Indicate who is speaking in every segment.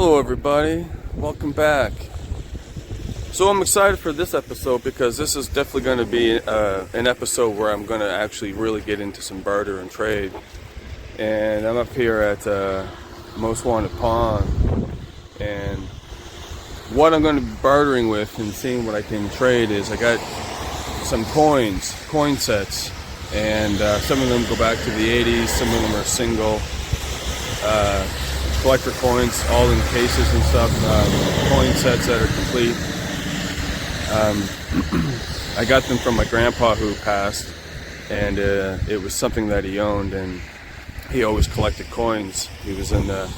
Speaker 1: Hello everybody, welcome back. So I'm excited for this episode because this is definitely going to be an episode where I'm going to actually really get into some barter and trade. And I'm up here at Most Wanted Pawn, and what I'm going to be bartering with and seeing what I can trade is I got some coin sets, and some of them go back to the 80s, some of them are single. Collector coins, all in cases and stuff, coin sets that are complete. I got them from my grandpa who passed, and it was something that he owned, and he always collected coins. He was in the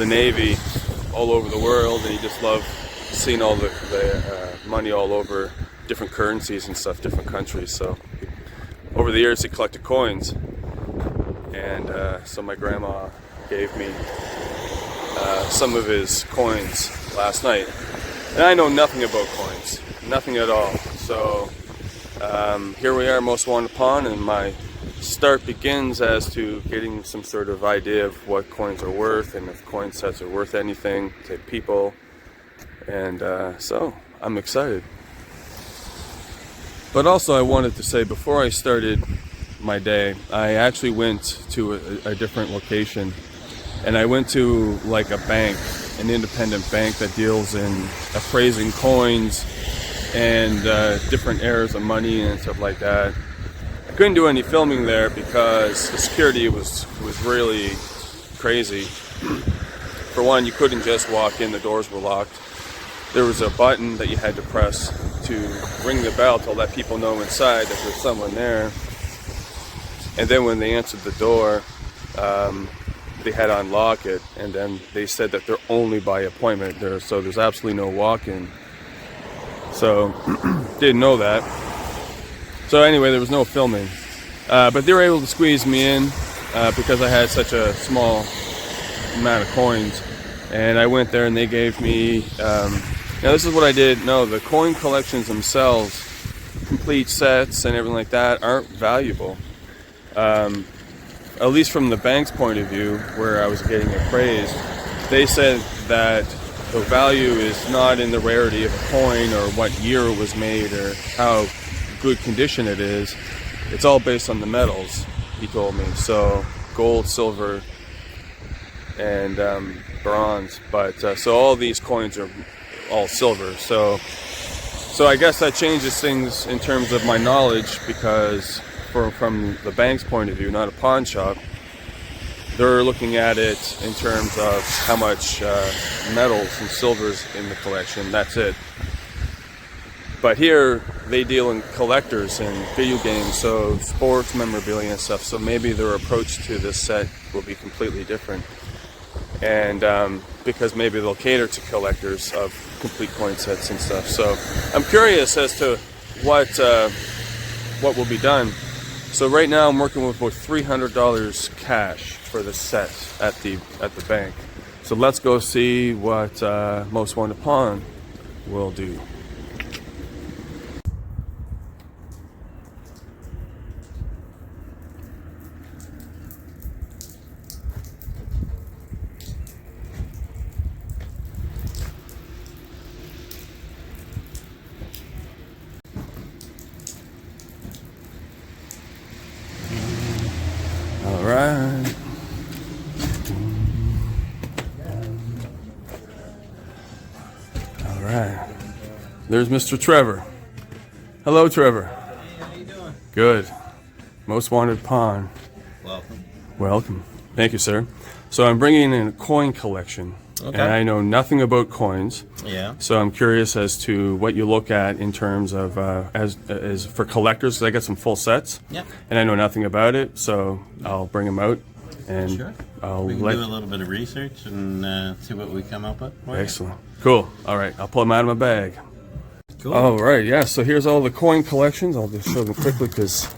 Speaker 1: Navy all over the world, and he just loved seeing all the money all over different currencies and stuff, different countries. So over the years he collected coins, and so my grandma gave me some of his coins last night, and I know nothing about coins, nothing at all. So here we are, Most Wanted Pawn, and my start begins as to getting some sort of idea of what coins are worth and if coin sets are worth anything to people, and so I'm excited. But also I wanted to say, before I started my day, I actually went to a different location. And I went to like a bank, an independent bank that deals in appraising coins and different eras of money and stuff like that. I couldn't do any filming there because the security was really crazy. For one, you couldn't just walk in, the doors were locked. There was a button that you had to press to ring the bell to let people know inside that there's someone there. And then when they answered the door, they had to unlock it, and then they said that they're only by appointment there, so there's absolutely no walk-in. So didn't know that. So anyway, there was no filming, but they were able to squeeze me in because I had such a small amount of coins. And I went there and they gave me now this is what I did. No, the coin collections themselves, complete sets and everything like that, aren't valuable. At least from the bank's point of view, where I was getting appraised, they said that the value is not in the rarity of a coin or what year it was made or how good condition it is. It's all based on the metals, he told me. So gold, silver, and bronze. But so all these coins are all silver. So I guess that changes things in terms of my knowledge, because from the bank's point of view, not a pawn shop, they're looking at it in terms of how much metals and silvers in the collection. That's it. But here they deal in collectors and video games, so sports memorabilia and stuff. So maybe their approach to this set will be completely different, and because maybe they'll cater to collectors of complete coin sets and stuff. So I'm curious as to what will be done. So right now I'm working with about $300 cash for the set at the bank. So let's go see what Most Wanted Pawn will do. Alright. Alright. There's Mr. Trevor. Hello, Trevor.
Speaker 2: Hey, how you doing?
Speaker 1: Good. Most Wanted Pawn.
Speaker 2: Welcome.
Speaker 1: Welcome. Thank you, sir. So I'm bringing in a coin collection.
Speaker 2: Okay.
Speaker 1: And I know nothing about coins.
Speaker 2: Yeah.
Speaker 1: So I'm curious as to what you look at in terms of as for collectors, 'cause I got some full sets.
Speaker 2: Yep.
Speaker 1: And I know nothing about it, so I'll bring them out, and
Speaker 2: Sure.
Speaker 1: I'll
Speaker 2: We can
Speaker 1: let.
Speaker 2: do a little bit of research and see what we come up with.
Speaker 1: Excellent. Cool. All right. I'll pull them out of my bag.
Speaker 2: Cool.
Speaker 1: All right. Yeah. So here's all the coin collections. I'll just show them quickly because,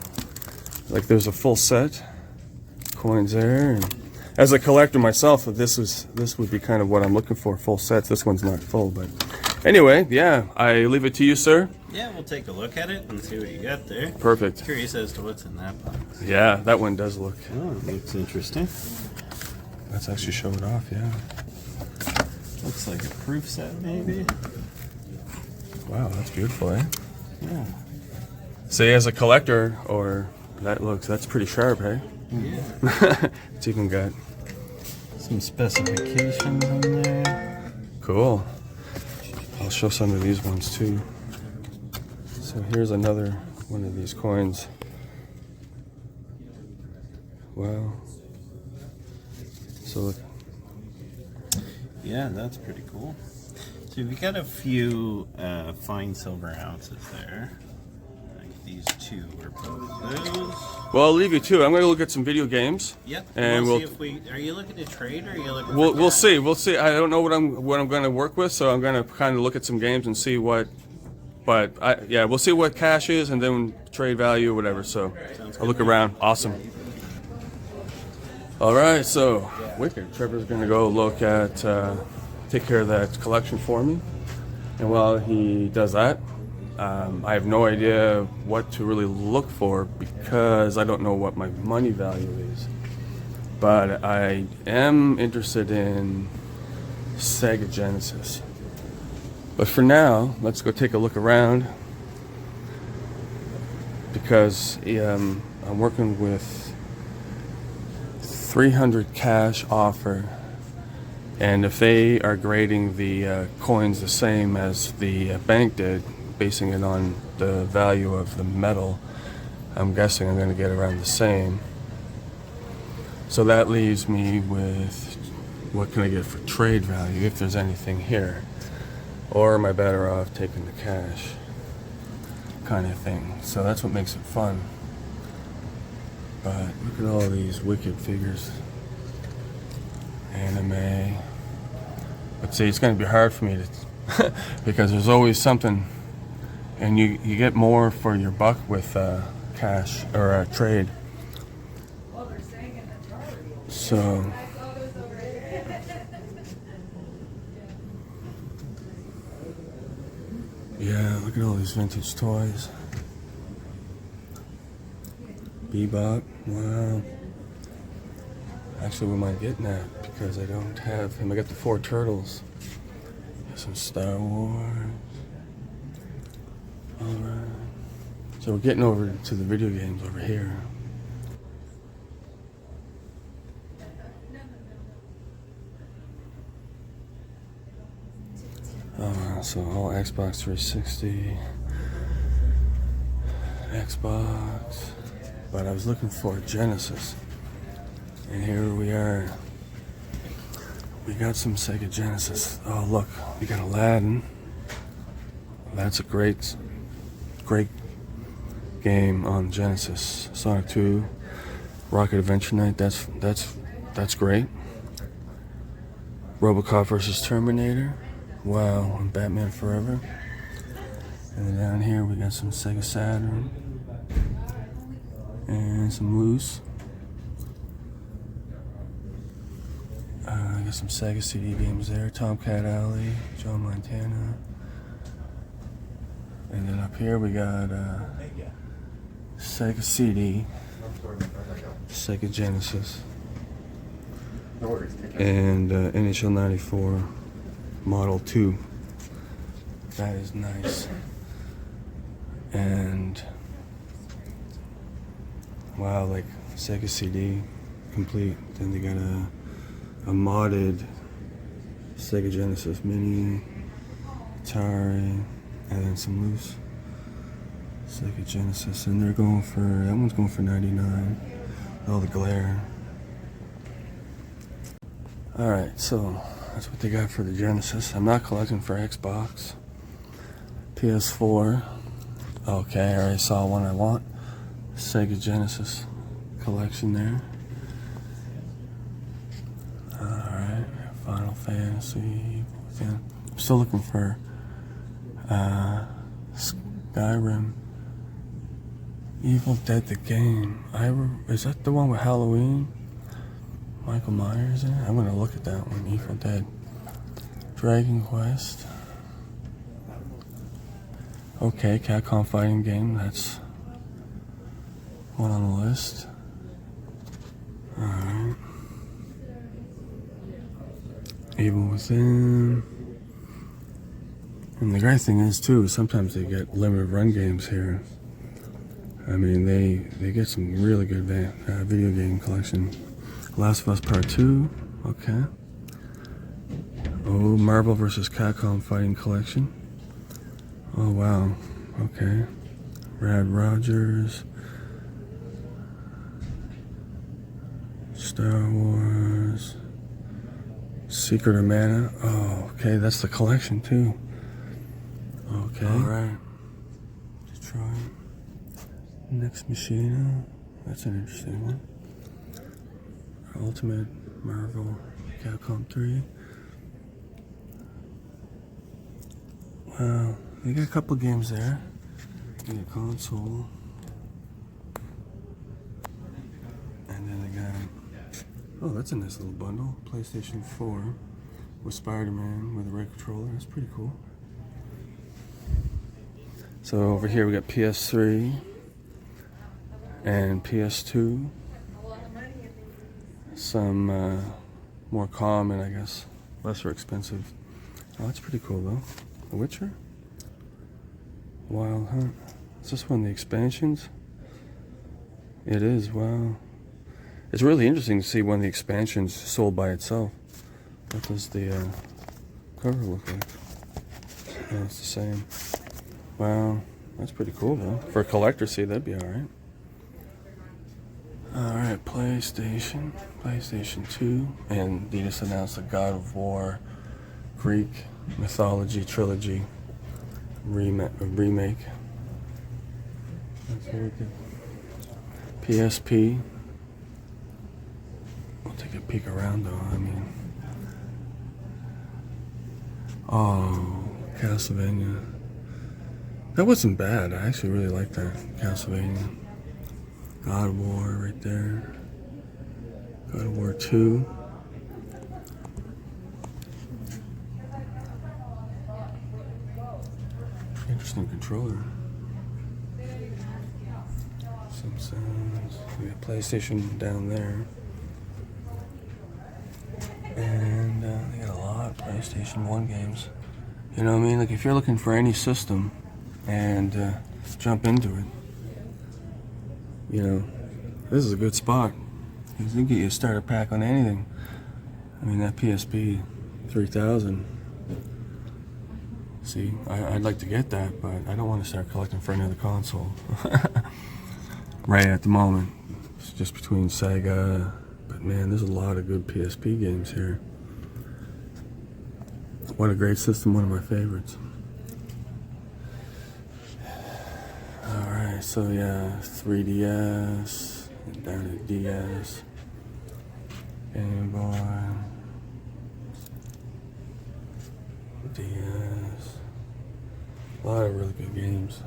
Speaker 1: like, there's a full set, coins there. And as a collector myself, this would be kind of what I'm looking for. Full sets. This one's not full, but anyway, yeah. I leave it to you, sir.
Speaker 2: Yeah, we'll take a look at it and see what you got there.
Speaker 1: Perfect.
Speaker 2: Curious as to what's in that box.
Speaker 1: Yeah, that one does look.
Speaker 2: Oh, looks interesting.
Speaker 1: Let's actually show it off. Yeah.
Speaker 2: looks like a proof set, maybe.
Speaker 1: Wow, that's beautiful, eh?
Speaker 2: Yeah.
Speaker 1: Say as a collector, or that's pretty sharp, eh?
Speaker 2: Yeah.
Speaker 1: It's even got
Speaker 2: Some specifications on there.
Speaker 1: cool. I'll show some of these ones too. So here's another one of these coins. Wow. So look.
Speaker 2: Yeah, that's pretty cool. So we got a few fine silver ounces there. Like these two are both those.
Speaker 1: Well, I'll leave you too. I'm going to look at some video games.
Speaker 2: Yep.
Speaker 1: And
Speaker 2: we'll see if we. Are you looking to trade, or are you looking?
Speaker 1: We'll see. We'll see. I don't know what I'm going to work with, so I'm going to kind of look at some games and see what. But we'll see what cash is, and then trade value, whatever. So I'll look around. Awesome. All right. So wicked. Trevor's going to go look at, take care of that collection for me, and while he does that, I have no idea what to really look for because I don't know what my money value is. But I am interested in Sega Genesis. But for now, let's go take a look around because I'm working with 300 cash offer, and if they are grading the coins the same as the bank did, basing it on the value of the metal, I'm guessing I'm going to get around the same. So that leaves me with what can I get for trade value if there's anything here, or am I better off taking the cash kind of thing. So that's what makes it fun. But look at all these wicked figures, anime. But see, it's going to be hard for me to because there's always something, and you get more for your buck with cash or trade. So yeah, look at all these vintage toys. Bebop, wow. Actually, we might get that because I don't have him. I got the 4 turtles. Got some Star Wars. Alright. So we're getting over to the video games over here. So all Xbox 360, Xbox, but I was looking for Genesis, and here we are. We got some Sega Genesis. Oh look, we got Aladdin. That's a great game on Genesis. Sonic 2, Rocket Adventure Night. That's great. RoboCop versus Terminator. Wow, and Batman Forever. And then down here we got some Sega Saturn and some Loose. I got some Sega CD games there. Tomcat Alley, John Montana. And then up here we got Sega CD, Sega Genesis, and NHL 94 Model 2. That is nice. And wow, like Sega CD complete. Then they got a modded Sega Genesis Mini, Atari, and then some loose Sega Genesis. And they're going for, that one's going for $99. All the glare. Alright, so that's what they got for the Genesis. I'm not collecting for Xbox. PS4. Okay, I already saw one I want. Sega Genesis collection there. Alright, Final Fantasy. I'm still looking for Skyrim. Evil Dead the game. Is that the one with Halloween? Michael Myers in it? I'm gonna look at that one. Evil Dead. Dragon Quest. Okay, Capcom fighting game. That's one on the list. Alright. Evil Within. And the great thing is, too, sometimes they get limited run games here. I mean, they get some really good video game collection. Last of Us Part 2. Okay. Oh, Marvel vs. Capcom Fighting Collection. Oh, wow. Okay. Rad Rogers. Star Wars. Secret of Mana. Oh, okay. That's the collection, too. Okay. Alright. Detroit. Next Machina. That's an interesting one. Ultimate Marvel Capcom 3. Wow. They got a couple games there. They got a console. And then they got... Oh, that's a nice little bundle. PlayStation 4 with Spider-Man with a red controller. That's pretty cool. So over here we got PS3 and PS2. Some more common, I guess, lesser expensive. Oh, that's pretty cool though. The Witcher? Wild Hunt. Is this one of the expansions? It is, wow. It's really interesting to see one of the expansions sold by itself. What does the cover look like? Oh, it's the same. Wow, that's pretty cool though. For a collector, see, that'd be alright. Alright, PlayStation 2, and they just announced the God of War Greek mythology trilogy remake. That's really good. PSP. We'll take a peek around though, I mean. Oh, Castlevania. That wasn't bad. I actually really liked that. Castlevania. God of War right there. God of War 2. Interesting controller. Some sounds. We got PlayStation down there. And they got a lot of PlayStation 1 games. You know what I mean? Like if you're looking for any system and jump into it, you know, this is a good spot. You can get you a starter pack on anything. I mean, that PSP 3000. See, I'd like to get that, but I don't want to start collecting for another console. Right at the moment. It's just between Sega. But man, there's a lot of good PSP games here. What a great system, one of my favorites. Alright, so yeah, 3DS, and down to DS, Game Boy, DS, a lot of really good games.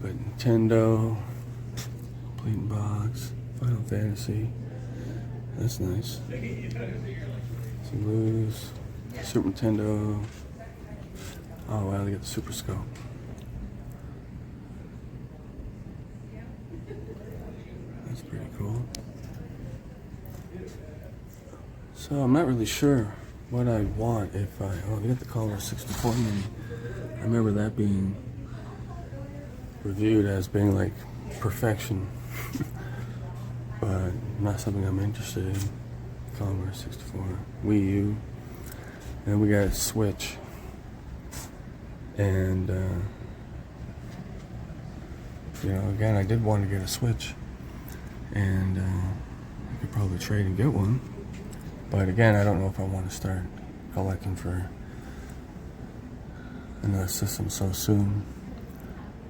Speaker 1: But Nintendo, complete box, Final Fantasy, that's nice. Some loose, Super Nintendo. Oh wow, they got the Super Scope. That's pretty cool. So I'm not really sure what I want if I... Oh, they got the Commodore 64 mini. I remember that being reviewed as being like perfection. But not something I'm interested in. Commodore 64, Wii U. And then we got a Switch. And, you know, again, I did want to get a Switch. And I could probably trade and get one. But again, I don't know if I want to start collecting for another system so soon.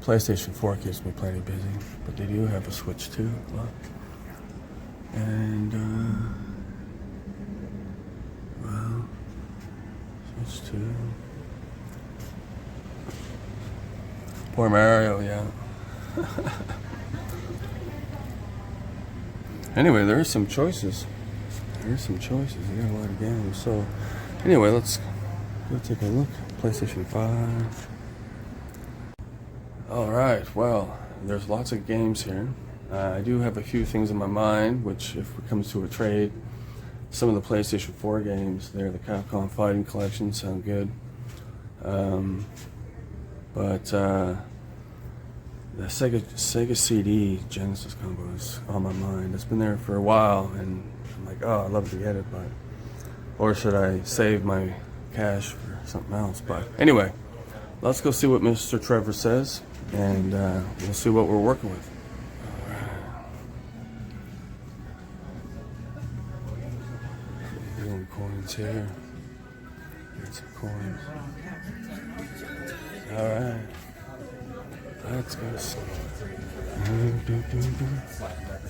Speaker 1: PlayStation 4 keeps me plenty busy. But they do have a Switch too. And, well, Switch 2. Poor Mario, yeah. Anyway, there are some choices. They got a lot of games. So, anyway, let's go take a look. PlayStation 5. Alright, well, there's lots of games here. I do have a few things in my mind, which if it comes to a trade, some of the PlayStation 4 games there, the Capcom Fighting Collection, sound good. But the Sega CD Genesis combo is on my mind. It's been there for a while, and I'm like, oh, I'd love to get it, but or should I save my cash for something else? But anyway, let's go see what Mr. Trevor says, and we'll see what we're working with. Doing coins here. Get some coins. All right. Let's go slow.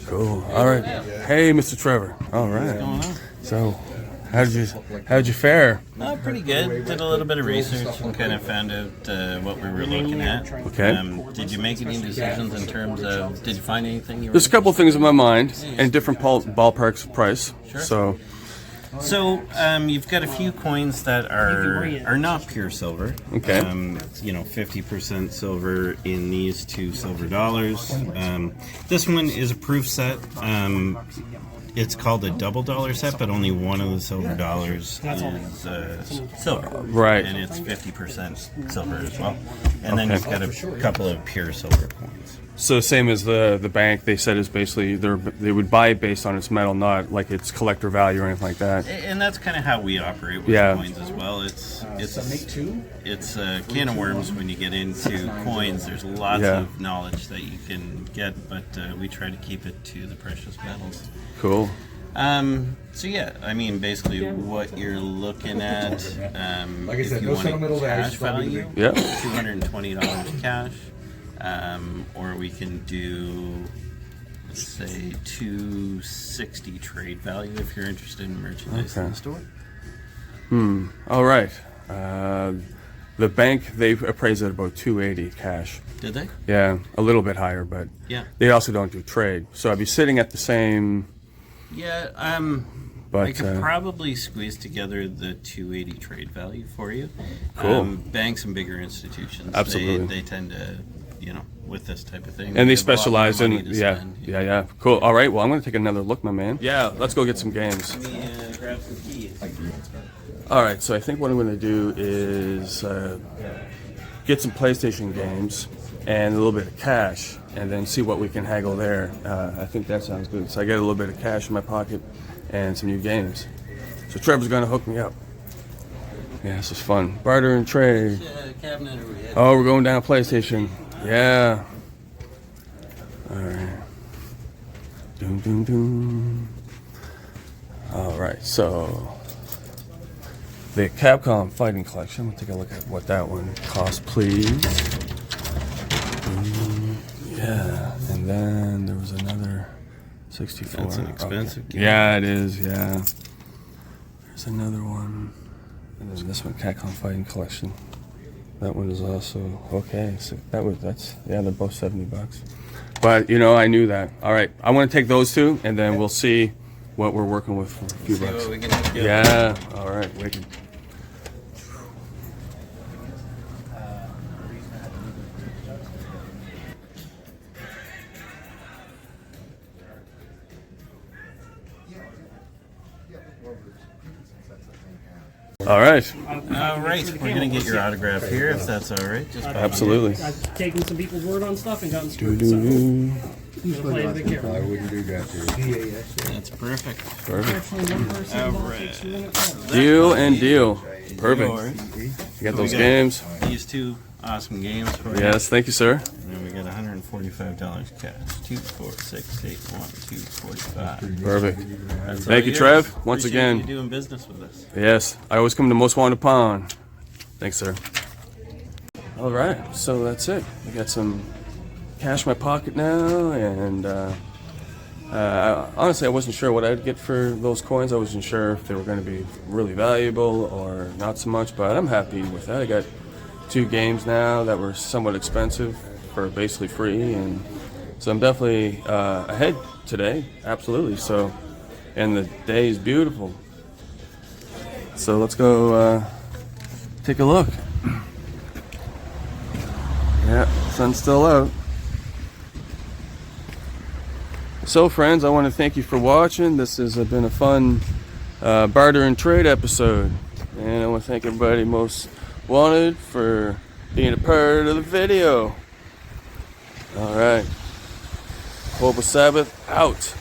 Speaker 1: Cool. All right. Hey, Mr. Trevor. All right.
Speaker 2: What's going on?
Speaker 1: So, how'd you fare?
Speaker 2: Pretty good. Did a little bit of research and kind of found out what we were looking at.
Speaker 1: Okay.
Speaker 2: Did you make any decisions in terms of? Did you find anything? You were
Speaker 1: There's a couple things in my mind and different ballparks of price.
Speaker 2: Sure. So you've got a few coins that are not pure silver.
Speaker 1: Okay.
Speaker 2: 50% silver in these two silver dollars. This one is a proof set. It's called a double dollar set, but only one of the silver dollars is silver.
Speaker 1: Right.
Speaker 2: And it's 50% silver as well. And then you've got a couple of pure silver coins.
Speaker 1: So same as the bank, they said is basically they would buy it based on its metal, not like its collector value or anything like that.
Speaker 2: And that's kind of how we operate with coins as well. It's a can of worms when you get into coins. There's lots of knowledge that you can get, but we try to keep it to the precious metals.
Speaker 1: Cool.
Speaker 2: So yeah, I mean, basically what you're looking at, if you want a cash value, $220 cash. Or we can do, let's say, $260 trade value if you're interested in merchandise in the store.
Speaker 1: All right. The bank, they appraised it about $280 cash.
Speaker 2: Did they?
Speaker 1: Yeah, a little bit higher, but they also don't do trade. So I'd be sitting at the same.
Speaker 2: Yeah,
Speaker 1: but
Speaker 2: I could probably squeeze together the $280 trade value for you.
Speaker 1: Cool.
Speaker 2: Banks and bigger institutions,
Speaker 1: absolutely,
Speaker 2: they tend to, with this type of thing.
Speaker 1: And they specialize in, yeah. Cool. All right, well, I'm going to take another look, my man. Yeah, let's go get some games.
Speaker 2: Let me grab some keys.
Speaker 1: All right, so I think what I'm going to do is get some PlayStation games and a little bit of cash, and then see what we can haggle there. I think that sounds good. So I get a little bit of cash in my pocket and some new games. So Trevor's going to hook me up. Yeah, this is fun. Barter and trade.
Speaker 2: Cabinet over here.
Speaker 1: Oh, we're going down PlayStation. Yeah. All right. Doom, doom, doom. All right, so the Capcom Fighting Collection. We'll take a look at what that one costs, please. Yeah, and then there was another 64.
Speaker 2: That's an expensive game.
Speaker 1: Yeah, it is, yeah. There's another one. And there's this one, Capcom Fighting Collection. That one is also okay. So they're both $70. But I knew that. All right, I want to take those two, and then we'll see what we're working with for a few bucks.
Speaker 2: What we can do.
Speaker 1: Yeah. All right. Wicked. All right.
Speaker 2: All right. We're going to get your autograph here, if that's all right. Just
Speaker 1: Absolutely.
Speaker 3: I've taken some people's word on stuff and gotten screwed. So play a big careful.
Speaker 4: I wouldn't do that to you.
Speaker 2: That's perfect.
Speaker 3: Actually, one person takes a minute.
Speaker 1: Deal and deal. Perfect. You got those games?
Speaker 2: These two awesome games for you.
Speaker 1: Yes, thank you, sir.
Speaker 2: And then we got $145 cash. 2, 4, 6, 8, 1, 2, 45.
Speaker 1: Perfect.
Speaker 2: That's
Speaker 1: Thank
Speaker 2: all
Speaker 1: you,
Speaker 2: yours.
Speaker 1: Trev, once
Speaker 2: Appreciate
Speaker 1: again.
Speaker 2: you doing business with us.
Speaker 1: Yes, I always come to Most Wanted Pawn. Thanks, sir. All right, so that's it. I got some cash in my pocket now, and honestly, I wasn't sure what I'd get for those coins. I wasn't sure if they were going to be really valuable or not so much, but I'm happy with that. I got 2 games now that were somewhat expensive for basically free, and so I'm definitely ahead today, absolutely. So, and the day is beautiful. So let's go take a look. Yeah, sun's still out. So friends, I want to thank you for watching. This has been a fun barter and trade episode, and I want to thank everybody most wanted for being a part of the video. All right, Hobo Sabbath out.